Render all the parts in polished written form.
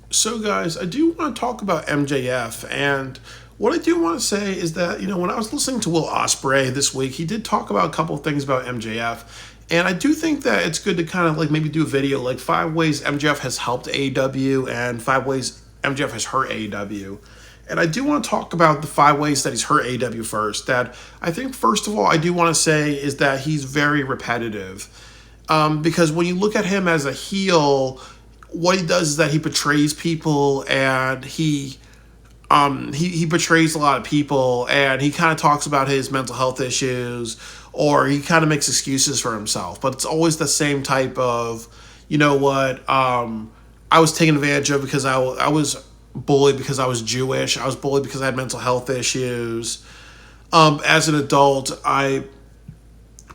So, guys, I do want to talk about MJF, and what I do want to say is that when I was listening to Will Ospreay this week, he did talk about a couple of things about MJF, and I do think that it's good to kind of like maybe do a video like 5 ways MJF has helped AEW and 5 ways MJF has hurt AEW. And I do want to talk about the 5 ways that he's hurt AEW first. That I think, first of all, I do want to say is that he's very repetitive. Because when you look at him as a heel, what he does is that he betrays people and he betrays a lot of people, and he kind of talks about his mental health issues, or he kind of makes excuses for himself, but it's always the same type of, you know what, I was taken advantage of because I was bullied because I was Jewish, I was bullied because I had mental health issues. As an adult, I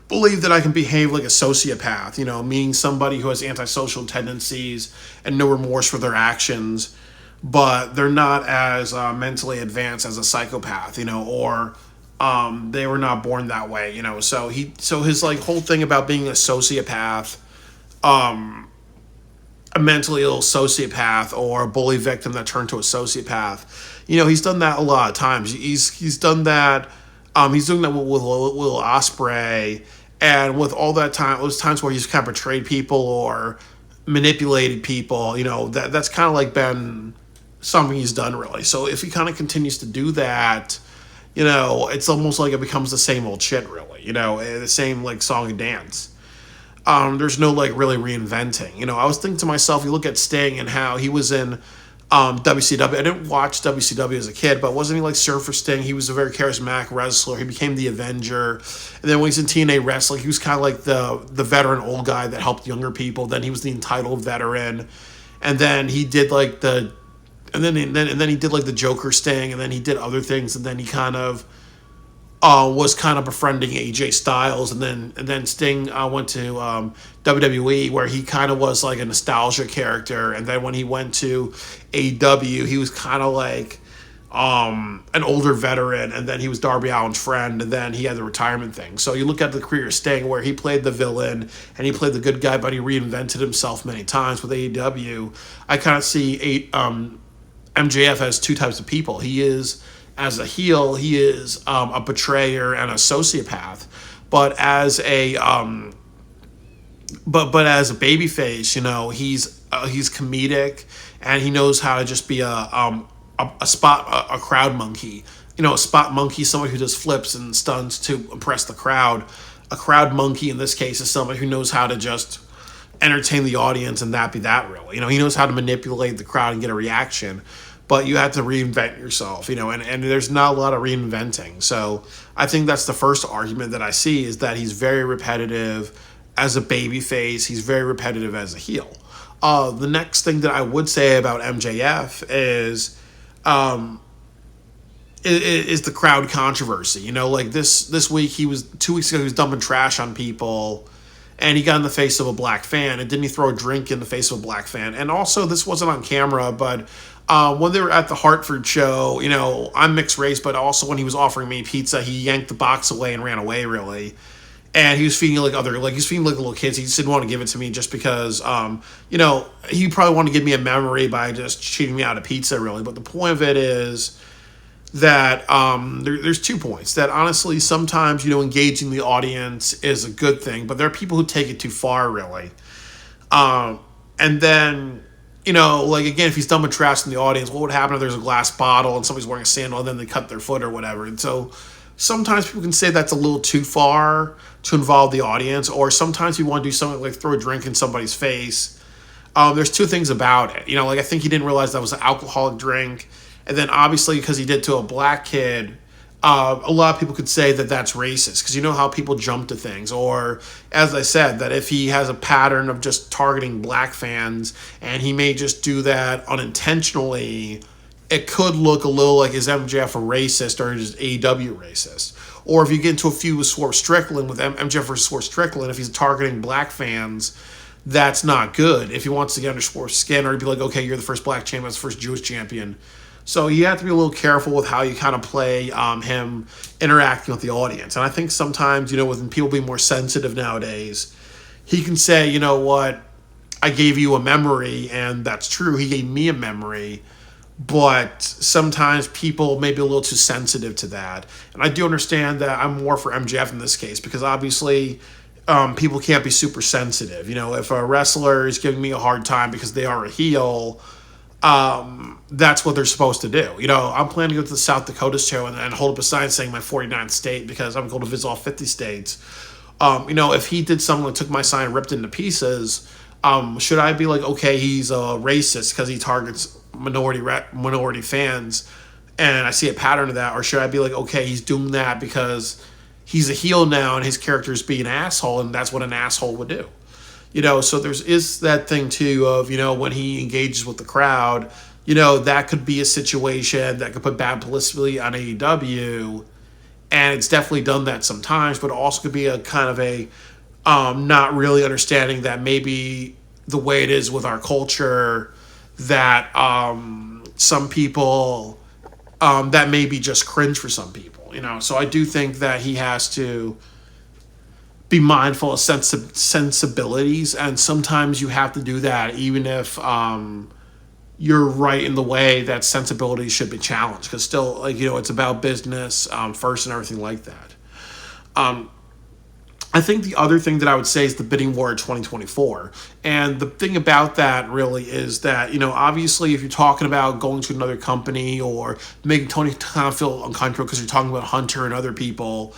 believe that I can behave like a sociopath, meaning somebody who has antisocial tendencies and no remorse for their actions, but they're not as mentally advanced as a psychopath, or they were not born that way, So his like whole thing about being a sociopath, a mentally ill sociopath or a bully victim that turned to a sociopath, he's done that a lot of times. He's done that. He's doing that with Will Ospreay, and with all that time, those times where he's kind of betrayed people or manipulated people. That's kind of like been something he's done really. So if he kind of continues to do that, it's almost like it becomes the same old shit really. The same like song and dance. There's no like really reinventing. I was thinking to myself, you look at Sting and how he was in WCW. I didn't watch WCW as a kid, but wasn't he like Surfer Sting? He was a very charismatic wrestler. He became the Avenger. And then when he's in TNA wrestling, he was kind of like the veteran old guy that helped younger people. Then he was the entitled veteran. And then he did like and then he did like the Joker Sting, and then he did other things, and then he kind of was kind of befriending AJ Styles, and then Sting went to WWE, where he kind of was like a nostalgia character, and then when he went to AEW, he was kind of like an older veteran, and then he was Darby Allin's friend, and then he had the retirement thing. So you look at the career of Sting, where he played the villain and he played the good guy, but he reinvented himself many times with AEW. I kind of see MJF as two types of people. He is, as a heel, he is a betrayer and a sociopath, but as a but as a babyface, he's comedic, and he knows how to just be a crowd monkey. A spot monkey, somebody who does flips and stunts to impress the crowd. A crowd monkey in this case is somebody who knows how to just entertain the audience, and that be that really. He knows how to manipulate the crowd and get a reaction, but you have to reinvent yourself, and there's not a lot of reinventing. So I think that's the first argument that I see, is that he's very repetitive as a baby face. He's very repetitive as a heel. The next thing that I would say about MJF is the crowd controversy. Like this week, 2 weeks ago, he was dumping trash on people, and he got in the face of a black fan. And didn't he throw a drink in the face of a black fan? And also, this wasn't on camera, but when they were at the Hartford show, I'm mixed race, but also when he was offering me pizza, he yanked the box away and ran away, really. And he was feeding he's feeding like little kids. He just didn't want to give it to me just because, he probably wanted to give me a memory by just cheating me out of pizza, really. But the point of it is that there's 2 points. That honestly, sometimes, engaging the audience is a good thing, but there are people who take it too far, really. And then, like, again, if he's dumping trash in the audience, what would happen if there's a glass bottle and somebody's wearing a sandal and then they cut their foot or whatever? And so sometimes people can say that's a little too far to involve the audience, or sometimes you want to do something like throw a drink in somebody's face. There's 2 things about it. Like, I think he didn't realize that was an alcoholic drink. And then obviously, because he did to a black kid, a lot of people could say that that's racist, because you know how people jump to things. Or, as I said, that if he has a pattern of just targeting black fans and he may just do that unintentionally, it could look a little like, is MJF a racist or is AEW racist? Or if you get into a feud with Swerve Strickland, with MJF versus Swerve Strickland, if he's targeting black fans, that's not good. If he wants to get under Swerve's skin, or he'd be like, okay, you're the first black champion, that's the first Jewish champion. So you have to be a little careful with how you kind of play him interacting with the audience. And I think sometimes, with people being more sensitive nowadays, he can say, you know what, I gave you a memory, and that's true. He gave me a memory, but sometimes people may be a little too sensitive to that. And I do understand that I'm more for MJF in this case because obviously people can't be super sensitive. You know, if a wrestler is giving me a hard time because they are a heel, that's what they're supposed to do. You know, I'm planning to go to the South Dakota show and hold up a sign saying my 49th state because I'm going to visit all 50 states. You know, if he did something that took my sign and ripped it into pieces, should I be like, okay, he's a racist because he targets minority fans, and I see a pattern of that, or should I be like, okay, he's doing that because he's a heel now and his character's being an asshole, and that's what an asshole would do. You know, so is that thing too of, you know, when he engages with the crowd, you know, that could be a situation that could put bad publicity on AEW, and it's definitely done that sometimes, but it also could be a kind of a not really understanding that maybe the way it is with our culture that some people that may be just cringe for some people, you know. So I do think that he has to be mindful of sensibilities, and sometimes you have to do that even if you're right in the way that sensibilities should be challenged, because still, like, you know, it's about business first and everything like that. I think the other thing that I would say is the bidding war of 2024. And the thing about that really is that, you know, obviously if you're talking about going to another company or making Tony Khan feel uncomfortable because you're talking about Hunter and other people,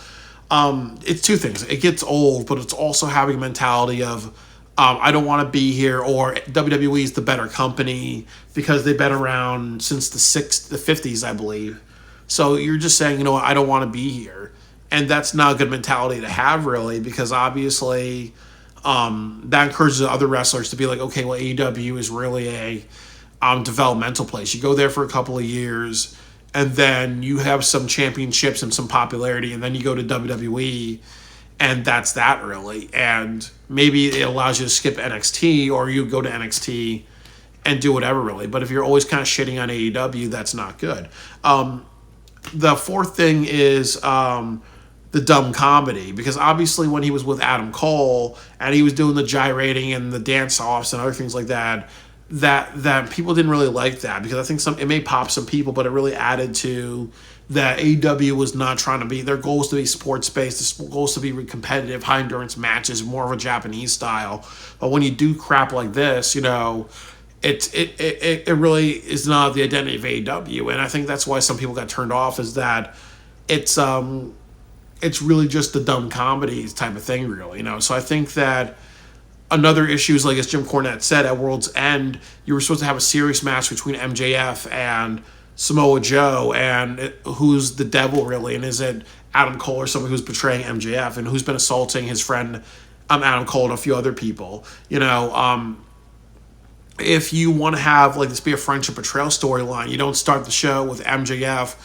it's two things. It gets old, but it's also having a mentality of, I don't want to be here, or WWE is the better company because they've been around since the 50s, I believe. So you're just saying, you know what, I don't want to be here. And that's not a good mentality to have, really, because obviously that encourages other wrestlers to be like, okay, well, AEW is really a developmental place. You go there for a couple of years, and then you have some championships and some popularity, and then you go to WWE, and that's that, really. And maybe it allows you to skip NXT, or you go to NXT and do whatever, really. But if you're always kind of shitting on AEW, that's not good. The fourth thing is the dumb comedy, because obviously when he was with Adam Cole and he was doing the gyrating and the dance offs and other things like that, that people didn't really like that, because I think it may pop some people, but it really added to that AEW was not trying to be, their goal was to be sports based, the goal was to be competitive, high endurance matches, more of a Japanese style. But when you do crap like this, you know, it really is not the identity of AEW, and I think that's why some people got turned off, is that it's really just the dumb comedy type of thing, really, you know. So I think that another issue is, like as Jim Cornette said, at World's End, you were supposed to have a serious match between MJF and Samoa Joe, and who's the devil, really, and is it Adam Cole or someone who's betraying MJF, and who's been assaulting his friend Adam Cole and a few other people, you know. If you want to have like this be a friendship betrayal storyline, you don't start the show with MJF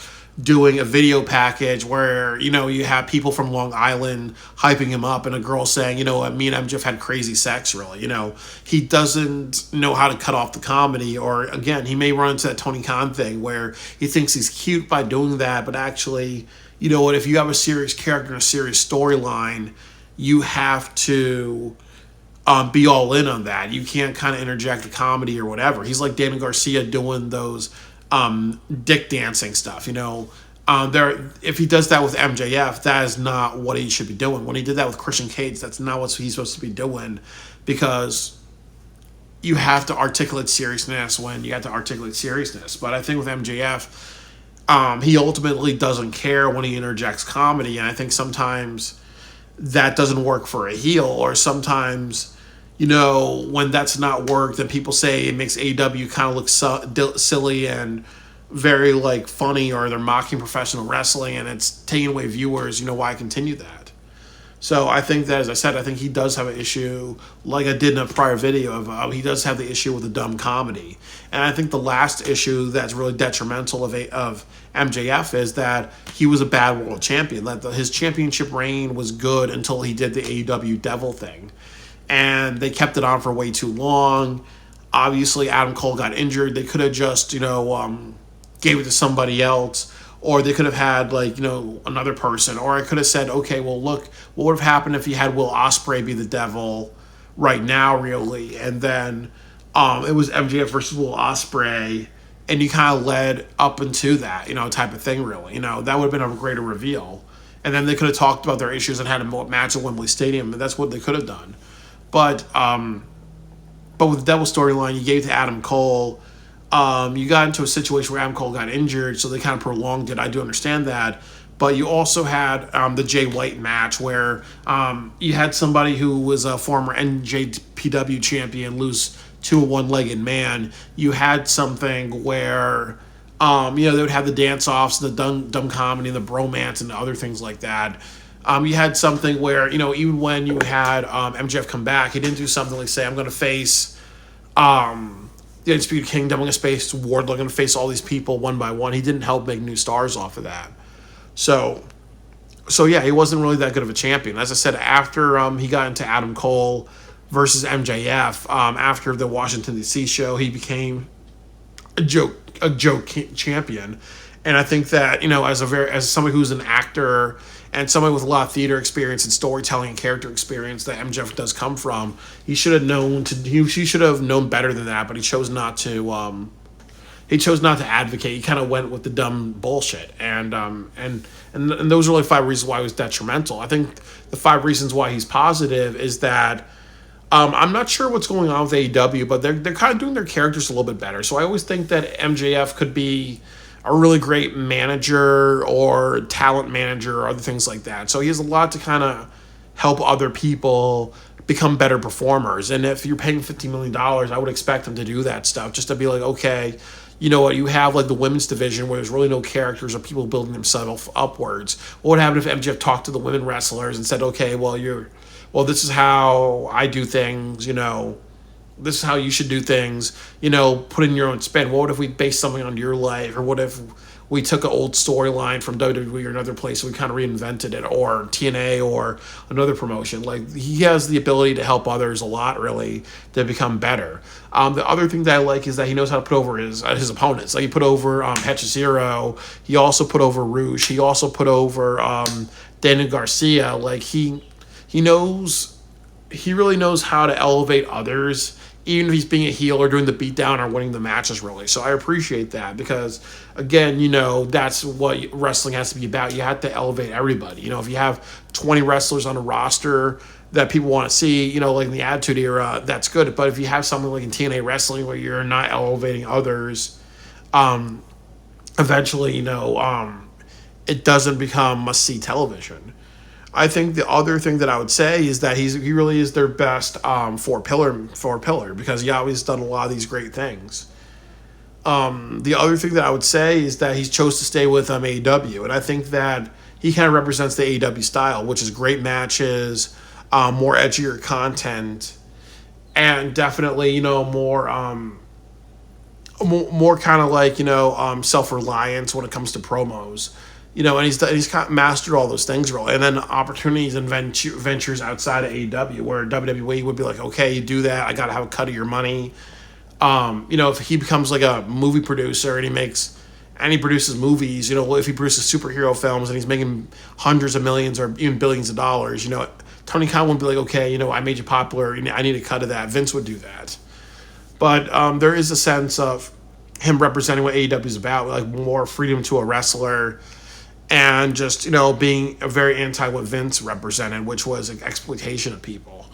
doing a video package where, you know, you have people from Long Island hyping him up and a girl saying, you know, me and MJF had crazy sex, really. You know, he doesn't know how to cut off the comedy, or again, he may run into that Tony Khan thing where he thinks he's cute by doing that, but actually, you know what, if you have a serious character and a serious storyline, you have to be all in on that. You can't kind of interject the comedy or whatever. He's like Daniel Garcia doing those dick dancing stuff, you know. If he does that with MJF, that is not what he should be doing. When he did that with Christian Cage, that's not what he's supposed to be doing, because you have to articulate seriousness when you have to articulate seriousness. But I think with MJF, he ultimately doesn't care when he interjects comedy, and I think sometimes that doesn't work for a heel, or sometimes, you know, when that's not worked, then people say it makes AEW kind of look silly and very like funny, or they're mocking professional wrestling and it's taking away viewers. You know, why continue that? So I think that, as I said, I think he does have an issue, like I did in a prior video, of he does have the issue with the dumb comedy. And I think the last issue that's really detrimental of MJF is that he was a bad world champion. That his championship reign was good until he did the AEW Devil thing. And they kept it on for way too long. Obviously, Adam Cole got injured. They could have just, you know, gave it to somebody else. Or they could have had, like, you know, another person. Or I could have said, okay, well, look, what would have happened if you had Will Ospreay be the devil right now, really. And then it was MJF versus Will Ospreay, and you kind of led up into that, type of thing, really. That would have been a greater reveal. And then they could have talked about their issues and had a match at Wembley Stadium, and that's what they could have done. But with the Devil storyline, you gave to Adam Cole. You got into a situation where Adam Cole got injured, so they kind of prolonged it. I do understand that. But you also had the Jay White match where you had somebody who was a former NJPW champion lose to a one-legged man. You had something where, they would have the dance-offs, the dumb comedy, the bromance, and other things like that. You had something where, even when you had MJF come back, he didn't do something like say, I'm going to face the Undisputed Kingdom, I'm going to face Wardlow, I'm going to face all these people one by one. He didn't help make new stars off of that. So yeah, he wasn't really that good of a champion. As I said, after he got into Adam Cole versus MJF, after the Washington D.C. show, he became a joke champion. And I think that, as somebody who's an actor and somebody with a lot of theater experience and storytelling and character experience that MJF does come from, he should have known better than that, but he chose not to. He chose not to advocate. He kind of went with the dumb bullshit, and those are really 5 reasons why he was detrimental. I think the 5 reasons why he's positive is that I'm not sure what's going on with AEW, but they're kind of doing their characters a little bit better. So I always think that MJF could be a really great manager or talent manager or other things like that. So he has a lot to kind of help other people become better performers. And if you're paying $50 million, I would expect him to do that stuff, just to be like, okay, you know what, you have like the women's division where there's really no characters or people building themselves upwards. What would happen if MJF talked to the women wrestlers and said, okay, well, this is how I do things, this is how you should do things, put in your own spin. What if we base something on your life? Or what if we took an old storyline from WWE or another place and we kind of reinvented it, or TNA or another promotion? Like, he has the ability to help others a lot, really, to become better. The other thing that I like is that he knows how to put over his opponents. Like, he put over Hechicero. He also put over Rouge. He also put over Daniel Garcia. Like, he really knows how to elevate others, even if he's being a heel or doing the beatdown or winning the matches, really. So I appreciate that because, again, that's what wrestling has to be about. You have to elevate everybody. If you have 20 wrestlers on a roster that people want to see, like in the Attitude Era, that's good. But if you have something like in TNA wrestling where you're not elevating others, eventually, it doesn't become must-see television. I think the other thing that I would say is that he really is their best four pillar because Yahweh's done a lot of these great things. The other thing that I would say is that he's chose to stay with AEW, and I think that he kind of represents the AEW style, which is great matches, more edgier content, and definitely more kind of like self-reliance when it comes to promos. And he's kind of mastered all those things, really. And then opportunities and ventures outside of AEW, where WWE would be like, okay, you do that, I got to have a cut of your money. If he becomes like a movie producer and he produces movies, if he produces superhero films and he's making hundreds of millions or even billions of dollars, Tony Khan would be like, okay, I made you popular, I need a cut of that. Vince would do that. But there is a sense of him representing what AEW is about, like more freedom to a wrestler, and just, being a very anti what Vince represented, which was like exploitation of people.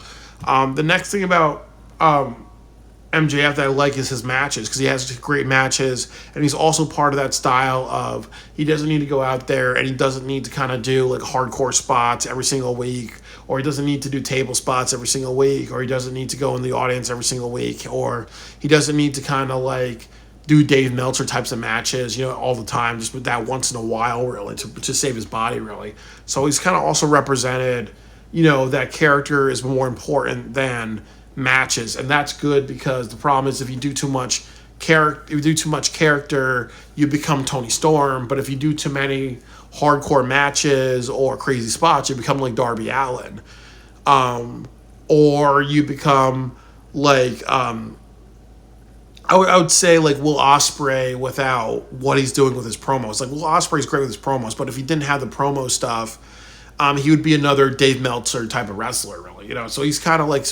The next thing about MJF that I like is his matches, because he has great matches, and he's also part of that style of he doesn't need to go out there and he doesn't need to kind of do like hardcore spots every single week, or he doesn't need to do table spots every single week, or he doesn't need to go in the audience every single week, or he doesn't need to kind of like do Dave Meltzer types of matches, all the time, just with that once in a while, really, to save his body, really. So he's kind of also represented, that character is more important than matches, and that's good because the problem is if you do too much character, you become Tony Storm. But if you do too many hardcore matches or crazy spots, you become like Darby Allin, or you become like I would say like Will Ospreay without what he's doing with his promos. Like Will Ospreay's great with his promos, but if he didn't have the promo stuff, he would be another Dave Meltzer type of wrestler, really. So he's kind of like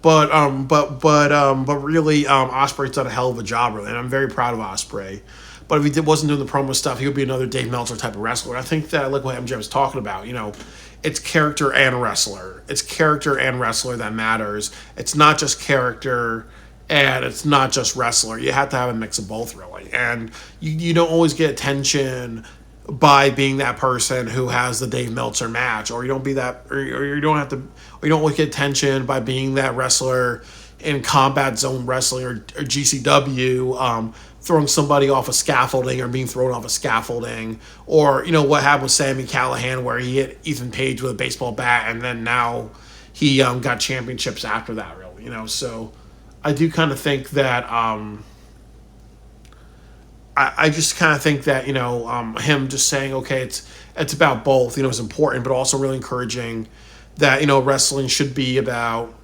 but really, Ospreay's done a hell of a job, really, and I'm very proud of Ospreay. But if he wasn't doing the promo stuff, he would be another Dave Meltzer type of wrestler. And I think that, like what MJ was talking about, it's character and wrestler. It's character and wrestler that matters. It's not just character and it's not just wrestler. You have to have a mix of both, really. And you don't always get attention by being that person who has the Dave Meltzer match, or you don't be that, or you don't have to, or you don't always get attention by being that wrestler in Combat Zone Wrestling or GCW, throwing somebody off a scaffolding or being thrown off a scaffolding, or what happened with Sami Callihan where he hit Ethan Page with a baseball bat and then now he got championships after that, really. So I do kind of think that I just kind of think that him just saying okay, it's about both, is important, but also really encouraging that wrestling should be about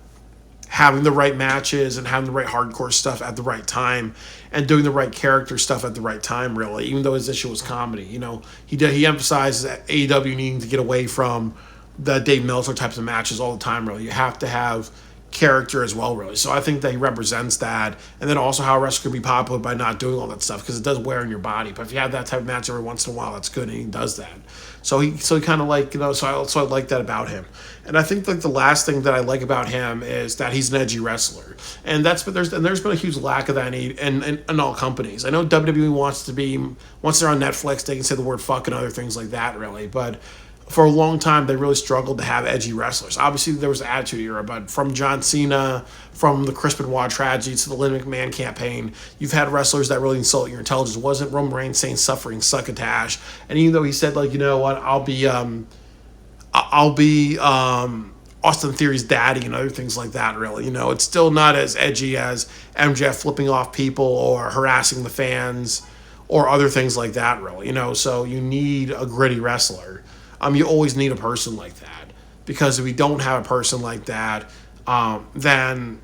having the right matches and having the right hardcore stuff at the right time and doing the right character stuff at the right time, really, even though his issue was comedy. He emphasizes that AEW needing to get away from the Dave Meltzer types of matches all the time, really. You have to have character as well, really. So I think that he represents that, and then also how a wrestler can be popular by not doing all that stuff, because it does wear on your body. But if you have that type of match every once in a while, that's good, and he does that. So he kind of like, so I like that about him. And I think like the last thing that I like about him is that he's an edgy wrestler, and there's been a huge lack of that in all companies. I know WWE wants they're on Netflix, they can say the word fuck and other things like that, really, but for a long time, they really struggled to have edgy wrestlers. Obviously, there was the Attitude Era, but from John Cena, from the Chris Benoit tragedy to the Lynn McMahon campaign, you've had wrestlers that really insult your intelligence. It wasn't Roman Reigns saying suffering succotash, and even though he said like, what, I'll be Austin Theory's daddy and other things like that, really, it's still not as edgy as MJF flipping off people or harassing the fans or other things like that, really, So you need a gritty wrestler. You always need a person like that, because if we don't have a person like that, then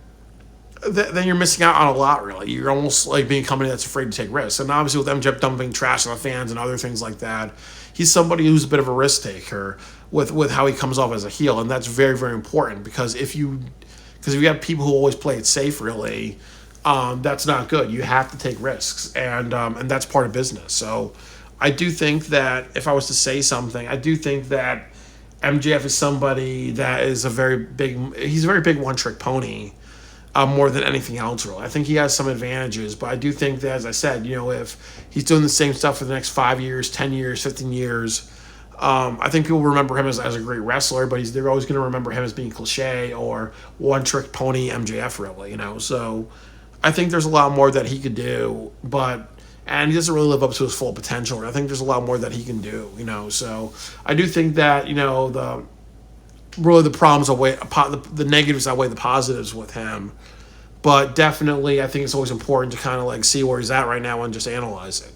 you're missing out on a lot, really. You're almost like being a company that's afraid to take risks. And obviously with MJF dumping trash on the fans and other things like that, he's somebody who's a bit of a risk taker with how he comes off as a heel, and that's very, very important, because if you have people who always play it safe, really, that's not good. You have to take risks, and that's part of business. So I do think that if I was to say something, I do think that MJF is somebody that is he's a very big one-trick pony, more than anything else, really. I think he has some advantages, but I do think that, as I said, if he's doing the same stuff for the next 5 years, 10 years, 15 years, I think people remember him as a great wrestler, but they're always going to remember him as being cliche or one-trick pony MJF, really, So I think there's a lot more that he could do, and he doesn't really live up to his full potential. I think there's a lot more that he can do, So I do think that, the problems outweigh the negatives outweigh the positives with him. But definitely, I think it's always important to kind of like see where he's at right now and just analyze it.